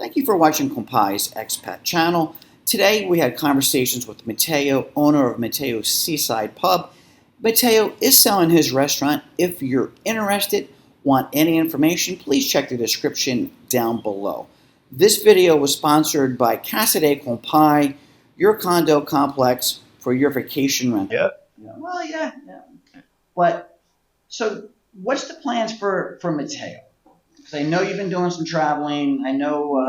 Thank you for watching Compai's Expat channel. Today we had conversations with Matteo, owner of Matteo's Seaside Pub. Matteo is selling his restaurant. If you're interested, want any information, please check the description down below. This video was sponsored by Casa De Compai, your condo complex for your vacation rental. Yeah. But so what's the plans for Matteo? Because I know you've been doing some traveling. I know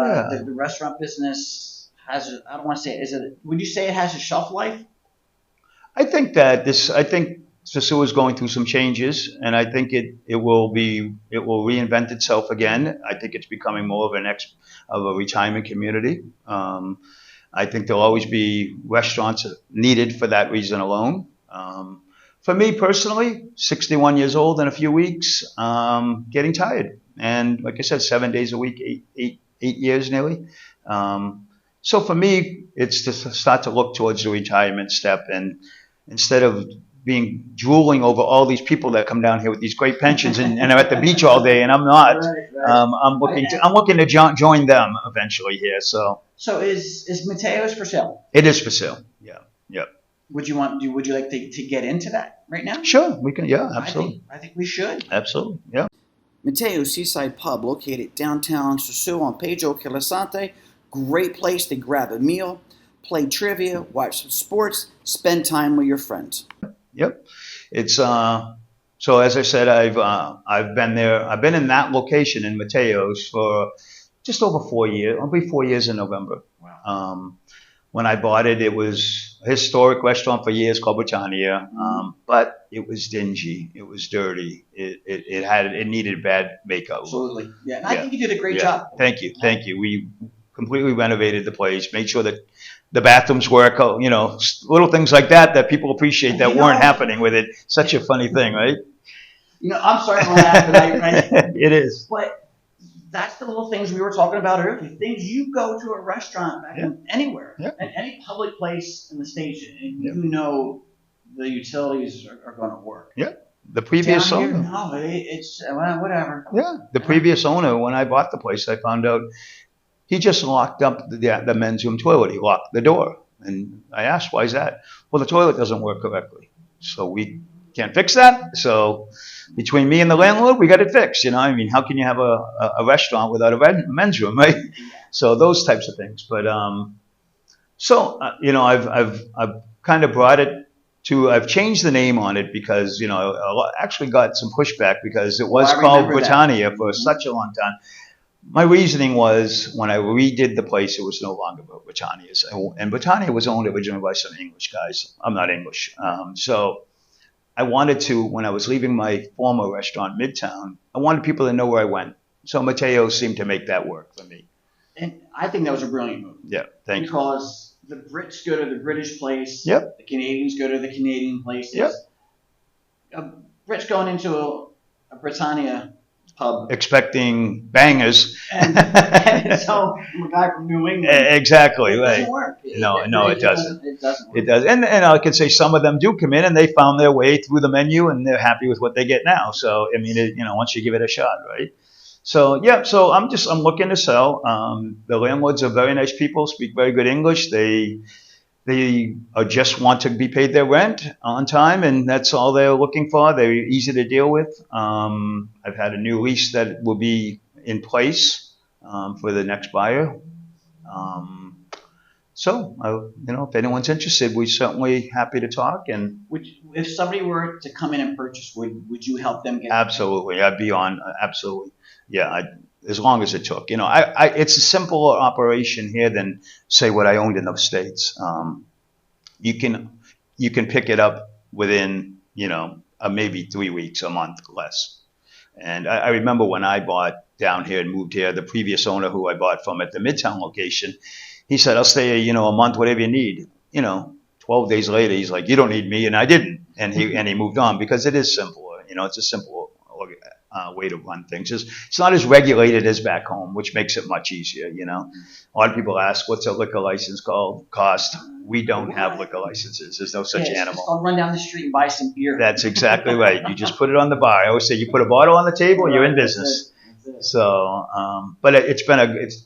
the restaurant business has, I don't want to say, would you say it has a shelf life? I think Sosua is going through some changes, and I think it will reinvent itself again. I think it's becoming more of a retirement community. I think there'll always be restaurants needed for that reason alone. For me personally, 61 years old in a few weeks, getting tired. And like I said, 7 days a week, eight years nearly. So for me, it's to start to look towards the retirement step, and instead of drooling over all these people that come down here with these great pensions and are at the beach all day, and I'm not. Right. I'm looking to join them eventually here. So is Matteo's for sale? It is for sale. Yeah. Would you like to get into that right now? Sure, we can. Yeah, absolutely. I think we should. Absolutely. Yeah. Matteo's Seaside Pub, located downtown Sosua on Pedro Quelasante. Great place to grab a meal, play trivia, watch some sports, spend time with your friends. Yep. It's so as I said, I've been there. I've been in that location in Matteo's for just over 4 years. It'll be 4 years in November. Wow. When I bought it, it was a historic restaurant for years called Britannia, but it was dingy. It was dirty. It needed bad makeup. Absolutely. Yeah. And I think you did a great job. Thank you. We completely renovated the place, made sure that the bathrooms work, little things like that people appreciate that weren't happening with it. Such a funny thing, right? I'm sorry for laughing. Right? It is. But that's the little things we were talking about earlier. Things you go to a restaurant anywhere, and any public place in the station, and you know the utilities are going to work. Yeah. The previous owner. No, it's whatever. Yeah. The previous owner, when I bought the place, I found out he just locked up the men's room toilet. He locked the door. And I asked, why is that? Well, the toilet doesn't work correctly. So we can't fix that. So between me and the landlord, we got it fixed. How can you have a restaurant without a men's room, right? So those types of things. But I've kind of brought it to. I've changed the name on it because I actually got some pushback because it was called Britannia for such a long time. My reasoning was when I redid the place, it was no longer Britannia's, and Britannia was owned originally by some English guys. I'm not English, so I wanted to, when I was leaving my former restaurant, Midtown, I wanted people to know where I went. So Matteo seemed to make that work for me. And I think that was a brilliant move. Yeah, thank you. Because the Brits go to the British place. Yep. The Canadians go to the Canadian places. Yep. Brits going into a Britannia pub. Expecting bangers. and so a guy from New England. Exactly, right. It doesn't work. No, it doesn't. It doesn't work. It does. And I could say some of them do come in and they found their way through the menu and they're happy with what they get now. So, once you give it a shot, right? So, so I'm looking to sell. The landlords are very nice people, speak very good English. They just want to be paid their rent on time, and that's all they're looking for. They're easy to deal with. I've had a new lease that will be in place for the next buyer. If anyone's interested, we're certainly happy to talk. And if somebody were to come in and purchase, would you help them get? Absolutely, I'd be on. Absolutely, yeah. As long as it took, it's a simpler operation here than say what I owned in the States. You can pick it up within, maybe 3 weeks, a month less. And I remember when I bought down here and moved here, the previous owner who I bought from at the Midtown location, he said, I'll stay, a month, whatever you need. 12 days later, he's like, you don't need me. And I didn't. And he moved on because it is simpler. It's a simpler way to run things. It's not as regulated as back home, which makes it much easier. A lot of people ask, what's a liquor license cost? We don't have liquor licenses. There's no such animal. I'll run down the street and buy some beer. That's exactly right. You just put it on the bar. I always say you put a bottle on the table, you're in business. So, but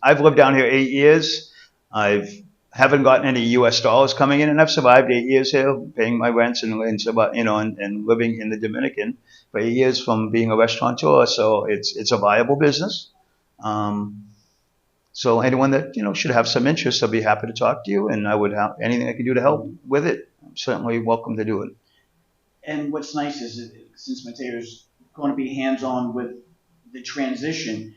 I've lived down here 8 years. Haven't gotten any U.S. dollars coming in, and I've survived 8 years here, paying my rents and living in the Dominican for 8 years from being a restaurateur. So it's a viable business. So anyone that should have some interest, I'll be happy to talk to you, and I would have anything I can do to help with it. I'm certainly welcome to do it. And what's nice is that since Matteo's going to be hands-on with the transition,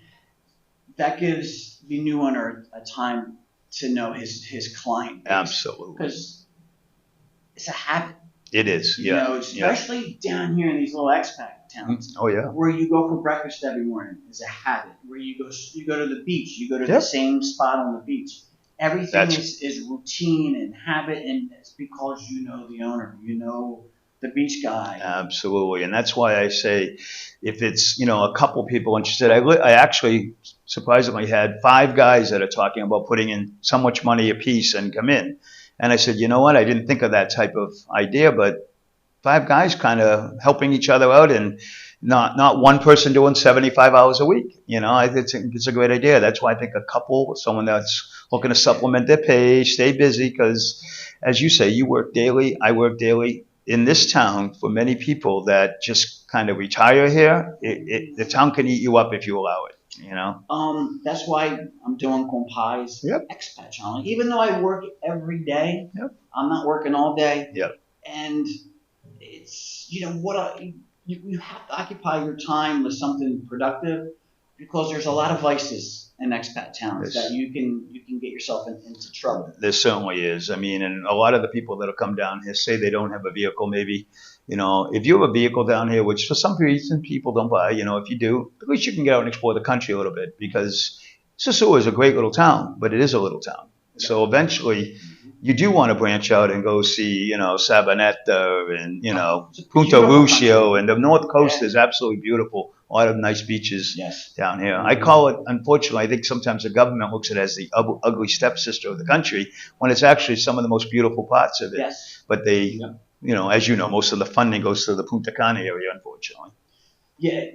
that gives the new owner a time to know his client base. Absolutely. Because it's a habit. It is, yeah. Especially down here in these little expat towns. Oh yeah. Where you go for breakfast every morning is a habit. Where you go to the beach, you go to the same spot on the beach. Everything is routine and habit, and it's because you know the owner, you know the beach guy. Absolutely, and that's why I say, if it's a couple people interested, I actually surprisingly had 5 guys that are talking about putting in so much money a piece and come in. And I said, you know what? I didn't think of that type of idea, but 5 guys kind of helping each other out, and not one person doing 75 hours a week. I think it's a great idea. That's why I think a couple, someone that's looking to supplement their pay, stay busy, because as you say, you work daily, I work daily. In this town, for many people that just kind of retire here, the town can eat you up if you allow it. That's why I'm doing Compai's Expat channel. Even though I work every day, I'm not working all day. And it's you have to occupy your time with something productive, because there's a lot of vices in expat towns that you can get yourself into trouble. There certainly is. I mean, and a lot of the people that'll come down here say they don't have a vehicle. Maybe, if you have a vehicle down here, which for some reason people don't buy, if you do, at least you can get out and explore the country a little bit, because Sosua is a great little town, but it is a little town. So eventually you do want to branch out and go see, Sabaneta and, Punta Ruscio, and the North Coast is absolutely beautiful. A lot of nice beaches down here. I call it, unfortunately, I think sometimes the government looks at it as the ugly stepsister of the country, when it's actually some of the most beautiful parts of it. But they, as you know, most of the funding goes to the Punta Cana area, unfortunately. Yeah.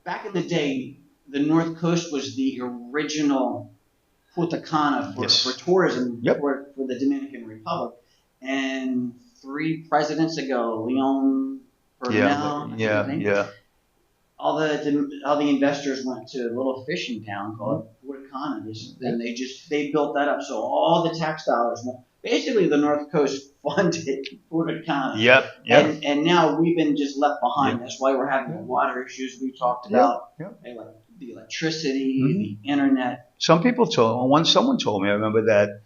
Back in the day, the North Coast was the original Punta Cana for tourism for the Dominican Republic. And 3 presidents ago, Leon Ferdinand, all the investors went to a little fishing town called Punta Cana, and they built that up. So all the tax dollars went. Basically, the North Coast funded Punta Cana. And now we've been just left behind. That's why we're having the water issues we talked about. The electricity, the internet. Someone told me, I remember that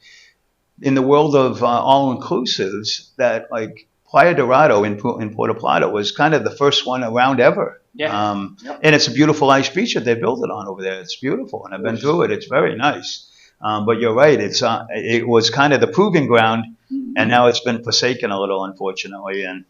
in the world of all-inclusives, that like Playa Dorado in Puerto Plata was kind of the first one around ever. And it's a beautiful ice beach that they built it on over there. It's beautiful, and I've been through it. It's very nice. But you're right. It was kind of the proving ground, and now it's been forsaken a little, unfortunately. And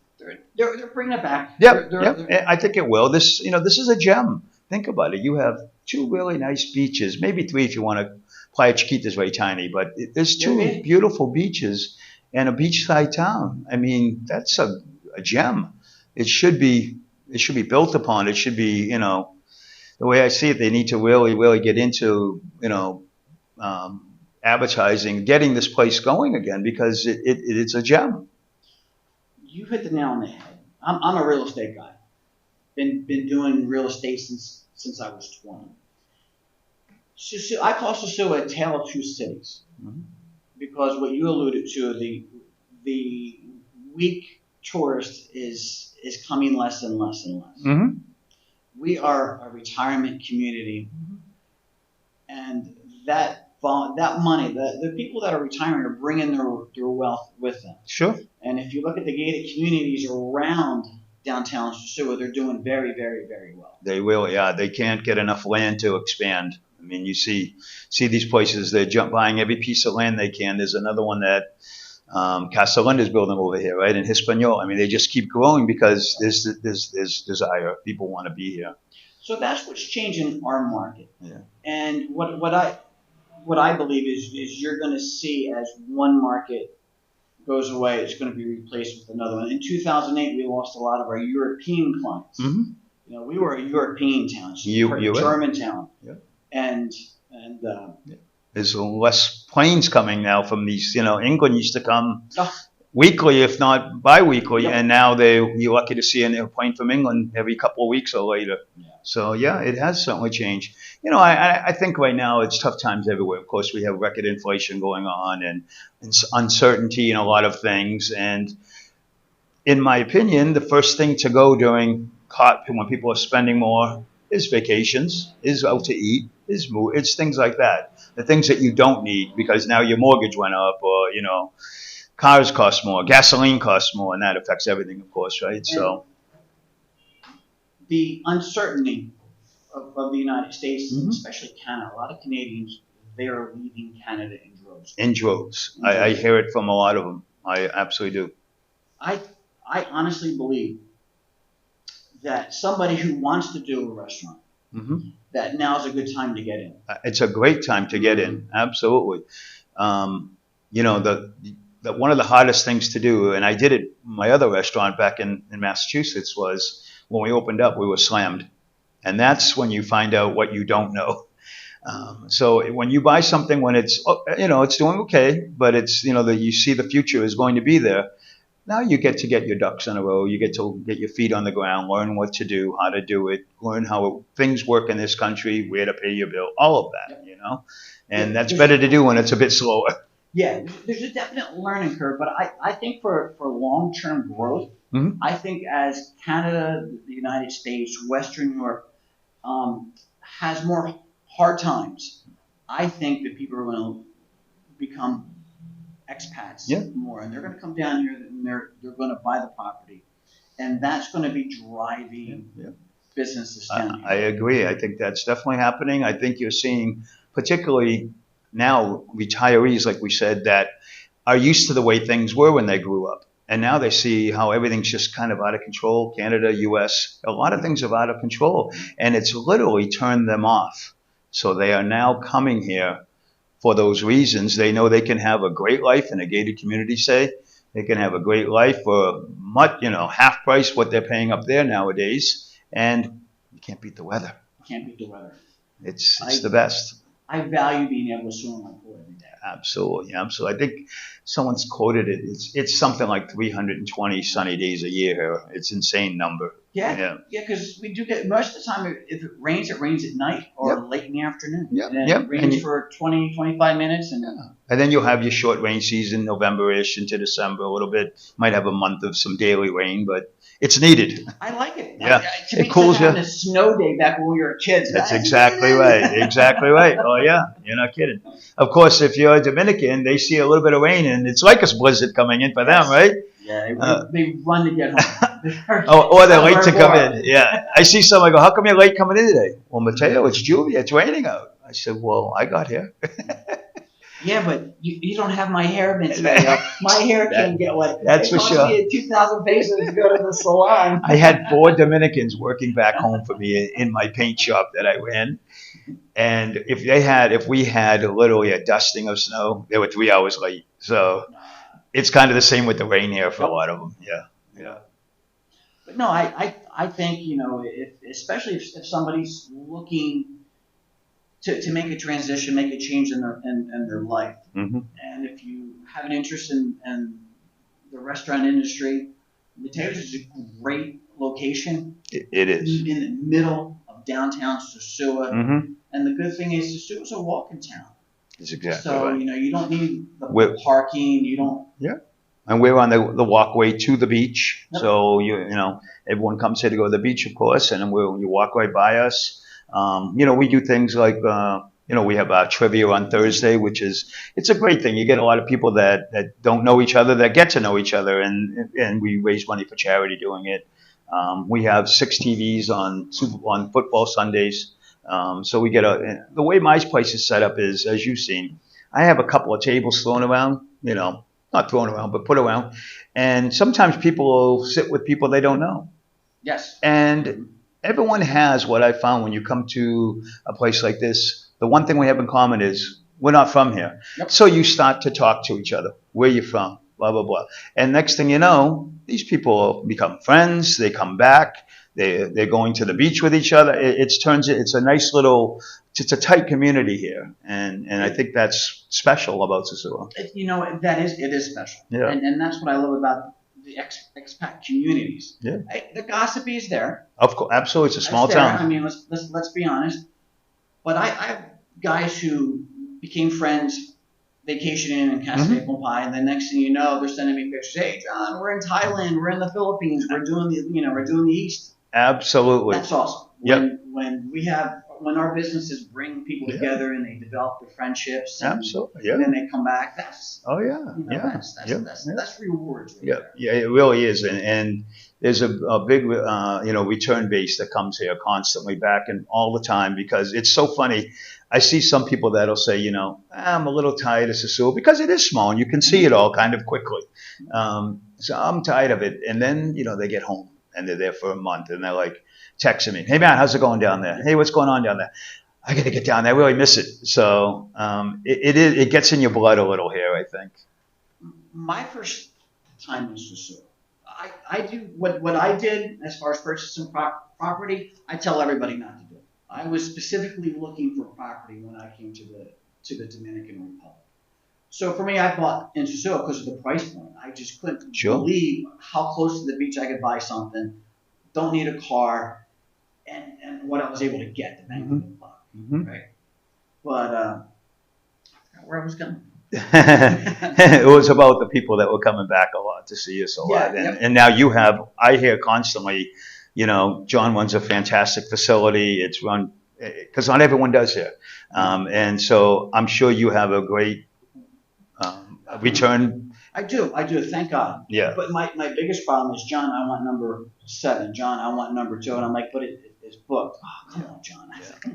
they're bringing it back. I think it will. This is a gem. Think about it. You have 2 really nice beaches, maybe 3 if you want to. Playa Chiquita is very tiny, but there's 2 beautiful beaches and a beachside town. I mean, that's a gem. It should be built upon. It should be, the way I see it, they need to really, really get into, advertising, getting this place going again, because it's a gem. You hit the nail on the head. I'm a real estate guy. Been doing real estate since I was 20. I call Sosua a tale of 2 cities, because what you alluded to, the weak tourist is coming less and less and less. We are a retirement community, and that money, the people that are retiring are bringing their wealth with them. And if you look at the gated communities around downtown Sosua, they're doing very, very, very well. They really are. They can't get enough land to expand. I mean, you see these places, they're buying every piece of land they can. There's another one that Casa is building over here, right, in Hispaniola. I mean, they just keep growing because there's desire. People want to be here. So that's what's changing our market. And what I believe is you're going to see, as one market goes away, it's going to be replaced with another one. In 2008, we lost a lot of our European clients. we were a European town, You German town, Yeah. and There's less planes coming now from these. England used to come oh, weekly, if not bi-weekly, Yep. and now you're lucky to see an airplane from England every couple of weeks or later. Yeah. So yeah, it has certainly changed. I think right now it's tough times everywhere. Of course, we have record inflation going on and uncertainty in a lot of things. And in my opinion, the first thing to go when people are spending more is vacations, is out to eat, it's things like that. The things that you don't need because now your mortgage went up, or cars cost more, gasoline costs more, and that affects everything, of course, right? So the uncertainty of the United States, Mhm. especially Canada, a lot of Canadians, they are leaving Canada in droves. in droves, I hear it from a lot of them. I absolutely do. I honestly believe that somebody who wants to do a restaurant, hmm that now's a good time to get in. It's a great time to get in, absolutely. The one of the hardest things to do, and I did it my other restaurant back in Massachusetts, was when we opened up, we were slammed. And that's when you find out what you don't know. So when you buy something when it's doing okay, but it's, that you see the future is going to be there, now you get to get your ducks in a row. You get to get your feet on the ground, learn what to do, how to do it, learn how things work in this country, where to pay your bill, all of that, And that's better to do when it's a bit slower. Yeah, there's a definite learning curve, but I think for long-term growth, Mhm. I think as Canada, the United States, Western Europe has more hard times, I think that people are going to become expats Yeah. more, and they're going to come down here and they're going to buy the property, and that's going to be driving Yeah. businesses down here. I agree. I think that's definitely happening. I think you're seeing, particularly now, retirees, like we said, that are used to the way things were when they grew up. And now they see how everything's just kind of out of control. Canada, US, a lot of things are out of control. And it's literally turned them off. So they are now coming here for those reasons. They know they can have a great life in a gated community, say. They can have a great life for much, half price what they're paying up there nowadays. And you can't beat the weather. Can't beat the weather. It's the best. I value being able to swim in my pool every day. Absolutely. I think someone's quoted it. It's something like 320 sunny days a year here. It's an insane number. Yeah, because we do get, most of the time, if it rains at night or late in the afternoon. Yep. And Yep. it rains for 20, 25 minutes. And then you'll have your short rain season, November-ish into December a little bit. Might have a month of some daily rain, but it's needed. I like it. Yeah. To me, It cools you. having a snow day back when we were kids. That's exactly right. Exactly right. Oh, yeah. You're not kidding. Of course, if you're Dominican, they see a little bit of rain, and it's like a blizzard coming in for them, right? Yeah, they run to get home. Or they're late to come in. Yeah. I see someone go, how come you're late coming in today? Well, Matteo, it's Julia. It's raining out. I said, well, I got here. Yeah, but you don't have my hair, Matteo. My hair can get wet. That's for sure. It cost me 2,000 pesos to go to the salon. I had 4 Dominicans working back home for me in my paint shop that I ran. And if we had literally a dusting of snow, they were 3 hours late. So it's kind of the same with the rain here for a lot of them. Yeah. But no, I think, especially if somebody's looking to make a transition, make a change in their life. Mm-hmm. And if you have an interest in the restaurant industry, Mateo's is a great location. It is. In the middle of downtown Sosua. Mm-hmm. And the good thing is Sosua's a walk-in town. That's exactly So, right. you don't need the parking. You don't. Yeah. And we're on the walkway to the beach. Yep. So, everyone comes here to go to the beach, of course, and then you walk right by us. We do things like, we have trivia on Thursday, it's a great thing. You get a lot of people that don't know each other, that get to know each other, and we raise money for charity doing it. We have 6 TVs on football Sundays. So we get the way my place is set up is, as you've seen, I have a couple of tables thrown around, not thrown around, but put around. And sometimes people will sit with people they don't know. Yes. And everyone has what I found when you come to a place like this. The one thing we have in common is we're not from here. Yep. So you start to talk to each other. Where you from? Blah, blah, blah. And next thing you know, these people become friends. They come back. They're going to the beach with each other. It's a nice little, it's a tight community here, and I think that's special about Sosua. It is special. Yeah. And that's what I love about the expat communities. Yeah. The gossipy is there. Of course, absolutely, it's a small It's there. town. I mean, let's be honest. But I have guys who became friends vacationing in Casa De Compai, and the next thing you know, they're sending me pictures. Hey, John, we're in Thailand, we're in the Philippines, we're doing the East. Absolutely. That's awesome. Yep. When our businesses bring people together and they develop their friendships, Absolutely. Yeah. and then they come back. That's Oh yeah. Yeah. that's rewards. Right Yeah, there. yeah, it really is, and there's a big return base that comes here constantly back and all the time, because it's so funny. I see some people that'll say, I'm a little tired of Sosua, because it is small and you can see it all kind of quickly. So I'm tired of it, and then they get home and they're there for a month and they're like texting me, hey man, how's it going down there? Hey, what's going on down there? I got to get down there. I really miss it. So it gets in your blood a little here, I think. My first time in Sosua, I do what I did as far as purchasing property. I tell everybody not to do. I was specifically looking for property when I came to the Dominican Republic. So for me, I bought in Sosua because of the price point. I just couldn't believe how close to the beach I could buy something. Don't need a car, and what I was able to get, the bang for the buck, right? But I forgot where I was going. It was about the people that were coming back a lot to see us a lot, and now I hear constantly, John runs a fantastic facility. It's run because not everyone does here, and so I'm sure you have a great return. I do. Thank God. Yeah. But my biggest problem is, John, I want number 7. John, I want number 2, and I'm like, but it's booked. Oh, come on, John.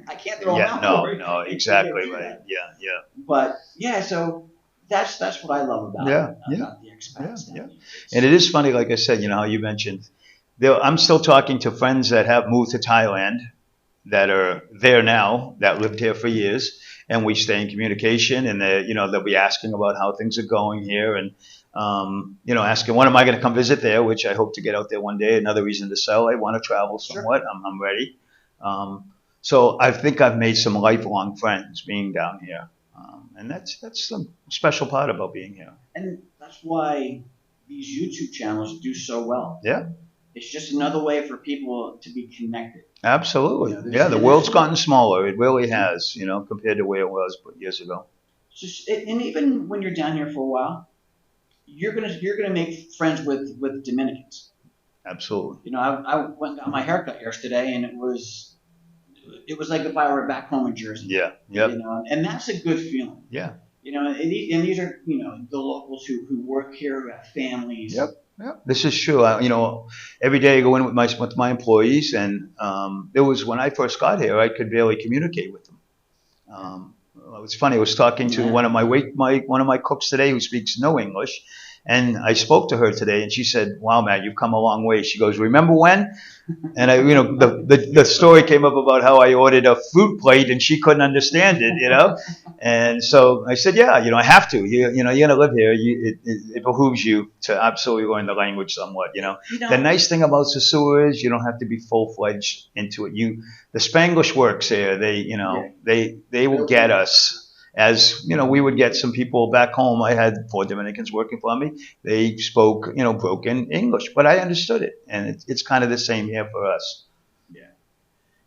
I can't throw them out. No, exactly right. Yeah. But so that's what I love about the expats. Yeah. And it is funny, like I said, how you mentioned. I'm still talking to friends that have moved to Thailand that are there now, that lived here for years, and we stay in communication, and they'll be asking about how things are going here, and asking when am I going to come visit there, which I hope to get out there one day. Another reason to sell. I want to travel somewhat. Sure. I'm ready. So I think I've made some lifelong friends being down here, and that's the special part about being here. And that's why these YouTube channels do so well. Yeah. It's just another way for people to be connected. Absolutely. The world's gotten smaller. It really has, compared to where it was years ago. And even when you're down here for a while, you're gonna make friends with Dominicans. Absolutely. I went and got my haircut yesterday, and it was like if I were back home in Jersey. Yeah. Yep. And that's a good feeling. Yeah. And these are the locals who work here, who have families. Yep. Yeah, this is true. Every day I go in with my employees, and it was when I first got here, I could barely communicate with them. It was funny. I was talking to one of my cooks today who speaks no English, and I spoke to her today, and she said, "Wow, Matt, you've come a long way." She goes, "Remember when?" And the story came up about how I ordered a fruit plate and she couldn't understand it, And so I said, "Yeah, I have to. You're gonna live here. It behooves you to absolutely learn the language somewhat. The nice thing about Sosua is you don't have to be full-fledged into it. The Spanglish works here. They will get us. As we would get some people back home. I had 4 Dominicans working for me. They spoke, broken English, but I understood it, and it's kind of the same here for us.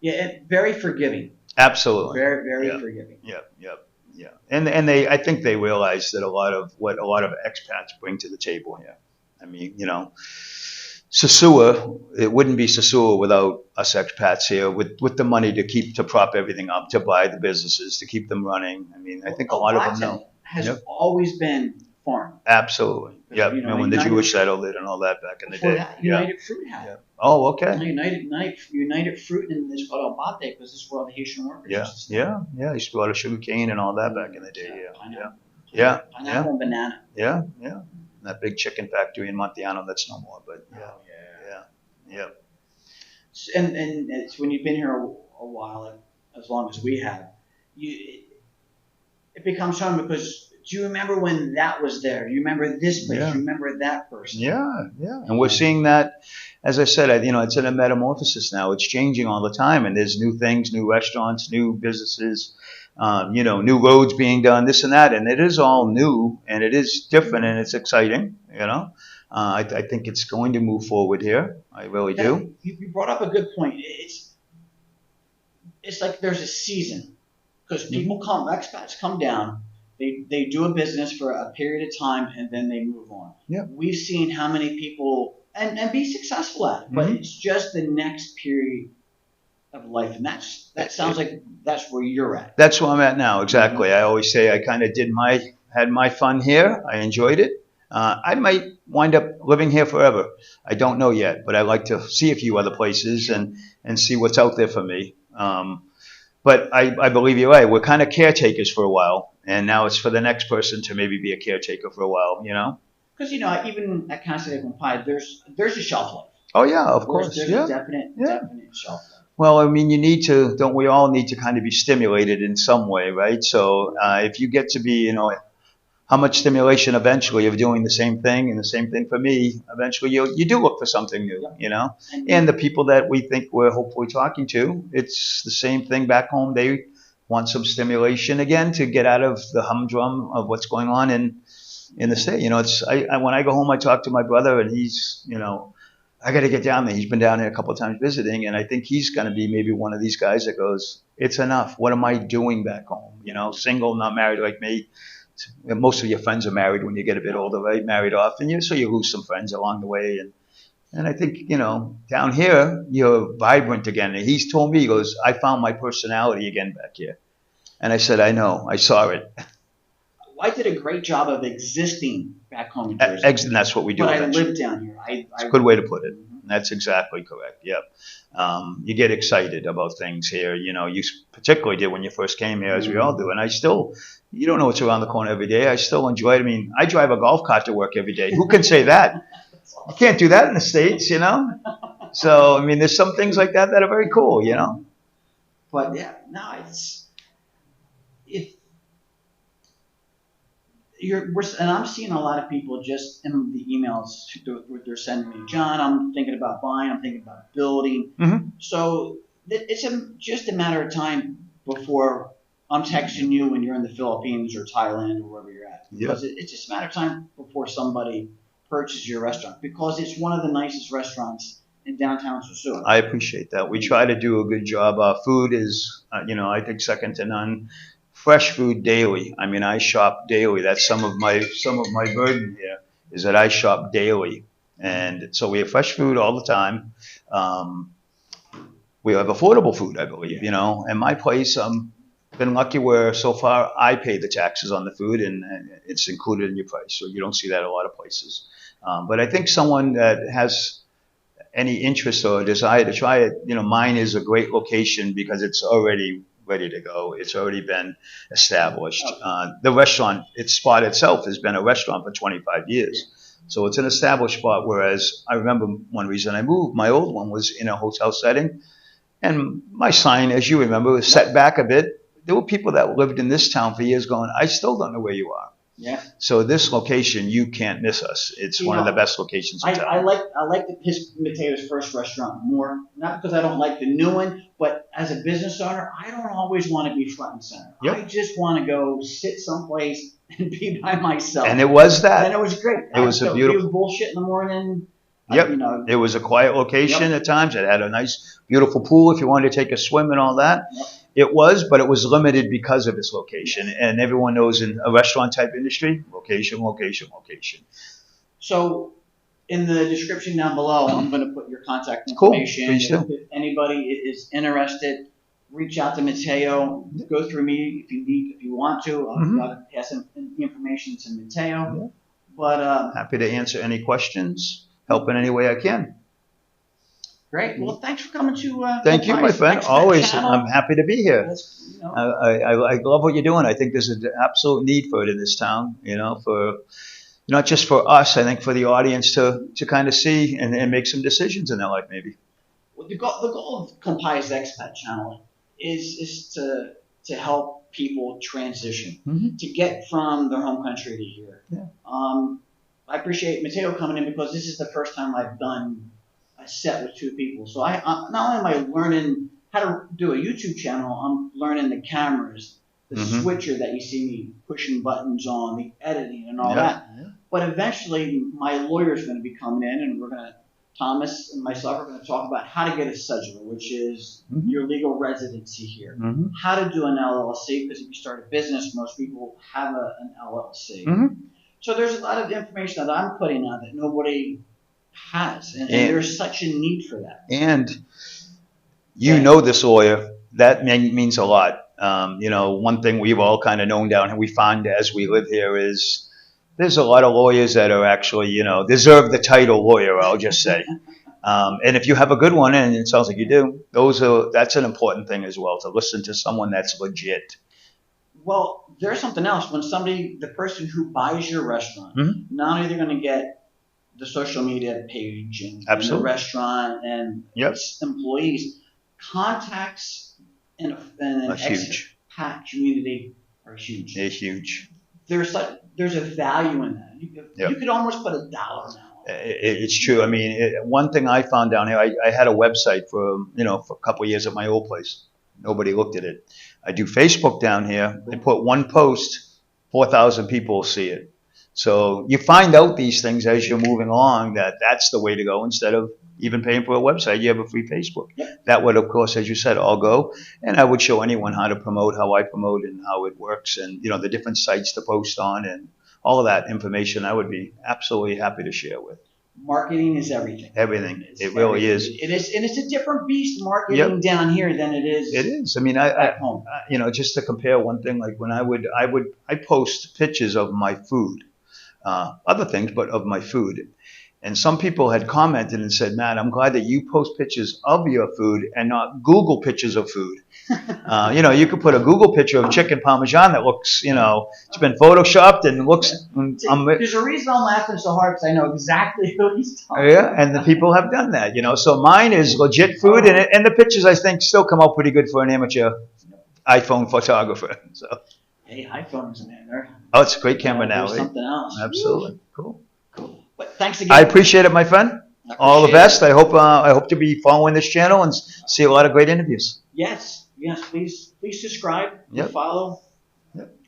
Yeah, very forgiving. Absolutely. Very, very forgiving. Yeah. And I think they realize that a lot of expats bring to the table here. I mean, Sosua, it wouldn't be Sosua without us expats here with the money to prop everything up, to buy the businesses, to keep them running. I mean, I think a lot of them know. Has always been foreign. Absolutely. Yep. And when the Jewish settled it and all that back in the day. United Fruit had it. Oh, okay. United Fruit, and it's called Abate because this is where all the Haitian workers used to stay. Yeah. Used to be a lot of sugar cane and all that back in the day. Pineapple and banana. Yeah. That big chicken factory in Montano, that's no more, but yeah. And it's when you've been here a while, as long as we have, it becomes fun because do you remember when that was there? Do you remember this place? Do you remember that person? Yeah. And we're seeing that as I said, it's in a metamorphosis now. It's changing all the time, and there's new things, new restaurants, new businesses, new roads being done, this and that, and it is all new, and it is different, and it's exciting. I think it's going to move forward here. I really do. You brought up a good point. It's like there's a season because people expats come down. They do a business for a period of time and then they move on. Yeah. We've seen how many people and be successful at it, but it's just the next period of life, and that sounds like that's where you're at. That's where I'm at now, exactly. I always say I kind of had my fun here. I enjoyed it. I might wind up living here forever. I don't know yet, but I like to see a few other places and see what's out there for me. But I believe you're right. We're kind of caretakers for a while, and now it's for the next person to maybe be a caretaker for a while, Because, even at Casa De Compai, there's a shelf life. Oh, yeah, of course. There's a definite shelf life. Well, don't we all need to kind of be stimulated in some way, right? So if you get to be, how much stimulation eventually of doing the same thing, and the same thing for me, eventually you do look for something new, And the people that we think we're hopefully talking to, it's the same thing back home. They want some stimulation again to get out of the humdrum of what's going on in the state. When I go home, I talk to my brother, and he's, I got to get down there. He's been down here a couple of times visiting, and I think he's going to be maybe one of these guys that goes, it's enough. What am I doing back home? Single, not married like me. Most of your friends are married when you get a bit older, right? Married off, and so you lose some friends along the way. And I think, down here, you're vibrant again. And he's told me, he goes, I found my personality again back here. And I said, I know, I saw it. I did a great job of existing back home in Jersey. And that's what we do. But I live down here. It's a good way to put it. That's exactly correct. Yep. You get excited about things here. You particularly did when you first came here, as we all do. And you don't know what's around the corner every day. I still enjoy it. I mean, I drive a golf cart to work every day. Who can say that? You can't do that in the States, So, there's some things like that are very cool, But yeah, no, and I'm seeing a lot of people just in the emails they're sending me. John, I'm thinking about buying. I'm thinking about building. Mm-hmm. So it's just a matter of time before I'm texting you when you're in the Philippines or Thailand or wherever you're at. Because it's just a matter of time before somebody purchases your restaurant, because it's one of the nicest restaurants in downtown Sosua. I appreciate that. We try to do a good job. Our food is, I think second to none. Fresh food daily. I shop daily. That's some of my burden here, is that I shop daily, and so we have fresh food all the time. We have affordable food, I believe. And my place, been lucky where so far I pay the taxes on the food, and it's included in your price. So you don't see that a lot of places. But I think someone that has any interest or desire to try it, mine is a great location because it's already ready to go. It's already been established. The restaurant, its spot itself has been a restaurant for 25 years. So it's an established spot, whereas I remember one reason I moved, my old one was in a hotel setting, and my sign, as you remember, was set back a bit. There were people that lived in this town for years going, I still don't know where you are. Yeah. So this location, you can't miss us. It's one of the best locations in town. I like Matteo's first restaurant more, not because I don't like the new one, but as a business owner, I don't always want to be front and center. Yep. I just want to go sit someplace and be by myself. And it was that. And it was great. It was a beautiful bullshit in the morning. Yep. It was a quiet location at times. It had a nice, beautiful pool if you wanted to take a swim and all that. Yep. It was, but it was limited because of its location. And everyone knows in a restaurant type industry, location, location, location. So in the description down below, I'm going to put your contact information. Cool. If anybody is interested, reach out to Matteo. Go through me if you want to. I'm going to pass the information to Matteo. Yeah. But happy to answer any questions, help in any way I can. Great. Well, thanks for coming to. Thank you, my friend. Always, channel. I'm happy to be here. I love what you're doing. I think there's an absolute need for it in this town. For not just for us. I think for the audience to kind of see and make some decisions in their life, maybe. Well, the goal of Compai's Expat channel is to help people transition, to get from their home country to here. Yeah. I appreciate Matteo coming in because this is the first time I've done a a set with two people. So I not only am I learning how to do a YouTube channel, I'm learning the cameras, the switcher that you see me pushing buttons on, the editing and all that. Yeah. But eventually my lawyer's going to be coming in, and Thomas and myself are going to talk about how to get a cedula, which is your legal residency here. How to do an LLC, because if you start a business, most people have an LLC. So there's a lot of information that I'm putting out that nobody has, and there's such a need for that. And you know this lawyer, that means a lot. One thing we've all kind of known down here, we find as we live here is there's a lot of lawyers that are actually, deserve the title lawyer, I'll just say. And if you have a good one, and it sounds like you do, that's an important thing as well, to listen to someone that's legit. Well, there's something else. When the person who buys your restaurant, not only they're going to get the social media page and the restaurant and its employees, contacts in an expat community are huge. They're huge. There's a value in that. You could almost put a dollar amount. It's true. I mean, one thing I found down here, I had a website for a couple of years at my old place. Nobody looked at it. I do Facebook down here. I put one post, 4,000 people see it. So you find out these things as you're moving along, that's the way to go. Instead of even paying for a website, you have a free Facebook. That would, of course, as you said, all go. And I would show anyone how to promote, how I promote, and how it works, and the different sites to post on, and all of that information I would be absolutely happy to share with. Marketing is everything. Everything. It really is. It is, and it's a different beast marketing down here than it is. It is. I mean, at home. Just to compare one thing, like when I post pictures of my food, other things, but of my food. And some people had commented and said, "Matt, I'm glad that you post pictures of your food and not Google pictures of food." You could put a Google picture of chicken parmesan that looks, it's been photoshopped and looks. There's a reason I'm laughing so hard, because I know exactly who he's talking about. And the people have done that, So mine is legit food, and the pictures I think still come out pretty good for an amateur iPhone photographer. So. Hey, iPhones, man. Oh, it's a great camera now. Something else. Absolutely. Cool. But thanks again. I appreciate it, my friend. All the best. I hope to be following this channel and see a lot of great interviews. Yes. Please subscribe. Follow.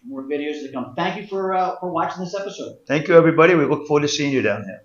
More videos to come. Thank you for watching this episode. Thank you, everybody. We look forward to seeing you down here.